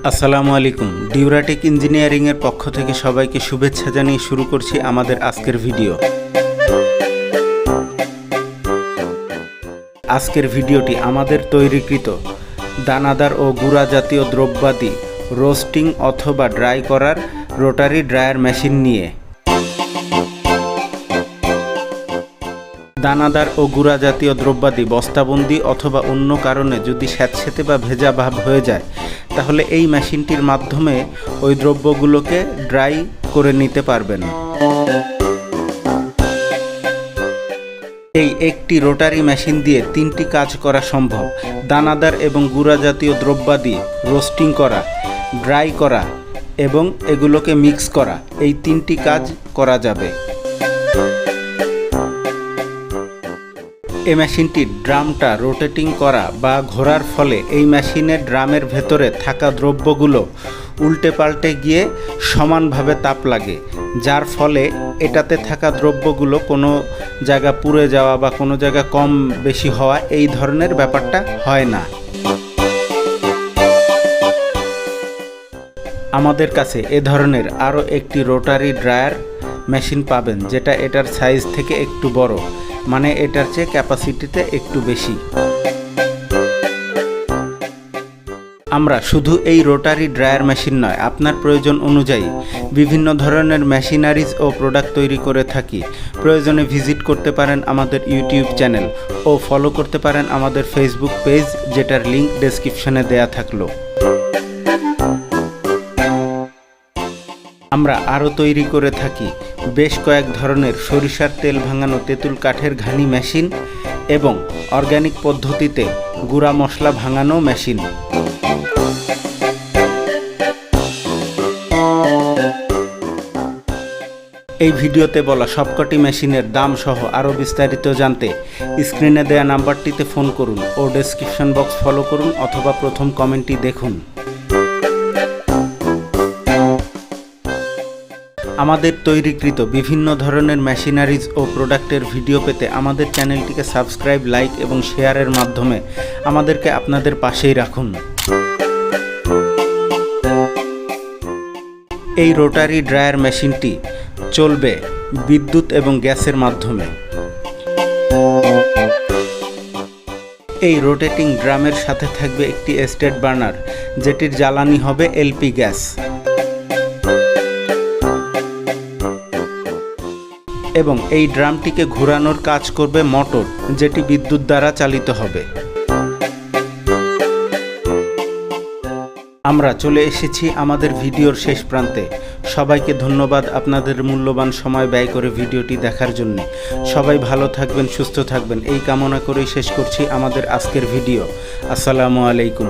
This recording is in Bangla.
আসসালামু আলাইকুম। ডিউরাটেক ইঞ্জিনিয়ারিং এর পক্ষ থেকে সবাইকে শুভেচ্ছা জানিয়ে শুরু করছি আমাদের আজকের ভিডিও। আজকের ভিডিওটি আমাদের তৈরিকৃত দানাদার ও গুঁড়া জাতীয় দ্রব্যাদি রোস্টিং অথবা ড্রাই করার রোটারি ড্রায়ার মেশিন নিয়ে। দানাদার ও গুঁড়া জাতীয় দ্রব্যাদি বস্তাবন্দি অথবা অন্য কারণে যদি স্যাঁতসেঁতে বা ভেজা ভাব হয়ে যায়, তাহলে এই মেশিনটির মাধ্যমে ওই দ্রব্যগুলোকে ড্রাই করে নিতে পারবেন। এই একটি রোটারি মেশিন দিয়ে তিনটি কাজ করা সম্ভব: দানাদার এবং গুঁড়া জাতীয় দ্রব্যাদি রোস্টিং করা, ড্রাই করা এবং এগুলোকে মিক্স করা। এই তিনটি কাজ করা যাবে। এই মেশিনটির ড্রামটা রোটেটিং করা বা ঘোরার ফলে এই মেশিনের ড্রামের ভেতরে থাকা দ্রব্যগুলো উল্টে পাল্টে গিয়ে সমানভাবে তাপ লাগে, যার ফলে এটাতে থাকা দ্রব্যগুলো কোনো জায়গা পুড়ে যাওয়া বা কোনো জায়গা কম বেশি হওয়া এই ধরনের ব্যাপারটা হয় না। আমাদের কাছে এ ধরনের আরও একটি রোটারি ড্রায়ার মেশিন পাবেন, যেটা এটার সাইজ থেকে একটু বড়, মানে এটার চেয়ে ক্যাপাসিটিতে একটু বেশি। আমরা শুধু এই রোটারি ড্রায়ার মেশিন নয়, আপনার প্রয়োজন অনুযায়ী বিভিন্ন ধরনের মেশিনারিজ ও প্রোডাক্ট তৈরি করে থাকি। প্রয়োজনে ভিজিট করতে পারেন আমাদের ইউটিউব চ্যানেল ও ফলো করতে পারেন আমাদের ফেসবুক পেজ, যেটার লিঙ্ক ডেসক্রিপশনে দেয়া থাকলো। আমরা আরও তৈরি করে থাকি বেশ কয়েক ধরনের সরিষার তেল ভাঙানো তেঁতুল কাঠের ঘানি মেশিন এবং অর্গানিক পদ্ধতিতে গুঁড়া মশলা ভাঙানো মেশিন। এই ভিডিওতে বলা সবকটি মেশিনের দাম সহ আরও বিস্তারিত জানতে স্ক্রিনে দেয়া নাম্বারটিতে ফোন করুন ও ডেসক্রিপশন বক্স ফলো করুন অথবা প্রথম কমেন্টটি দেখুন। আমাদের তৈরিকৃত বিভিন্ন ধরনের মেশিনারিজ ও প্রোডাক্টের ভিডিও পেতে আমাদের চ্যানেলটিকে সাবস্ক্রাইব, লাইক এবং শেয়ারের মাধ্যমে আমাদেরকে আপনাদের পাশেই রাখুন। এই রোটারি ড্রায়ার মেশিনটি চলবে বিদ্যুৎ এবং গ্যাসের মাধ্যমে। এই রোটেটিং ড্রামের সাথে থাকবে একটি স্টেট বার্নার, যেটির জ্বালানি হবে এলপি গ্যাস, এবং এই ড্রামটিকে ঘোরানোর কাজ করবে মোটর, যেটি বিদ্যুৎ দ্বারা চালিত হবে। আমরা চলে এসেছি আমাদের ভিডিওর শেষ প্রান্তে। সবাইকে ধন্যবাদ আপনাদের মূল্যবান সময় ব্যয় করে ভিডিওটি দেখার জন্য। সবাই ভালো থাকবেন, সুস্থ থাকবেন, এই কামনা করেই শেষ করছি আমাদের আজকের ভিডিও। আসসালামু আলাইকুম।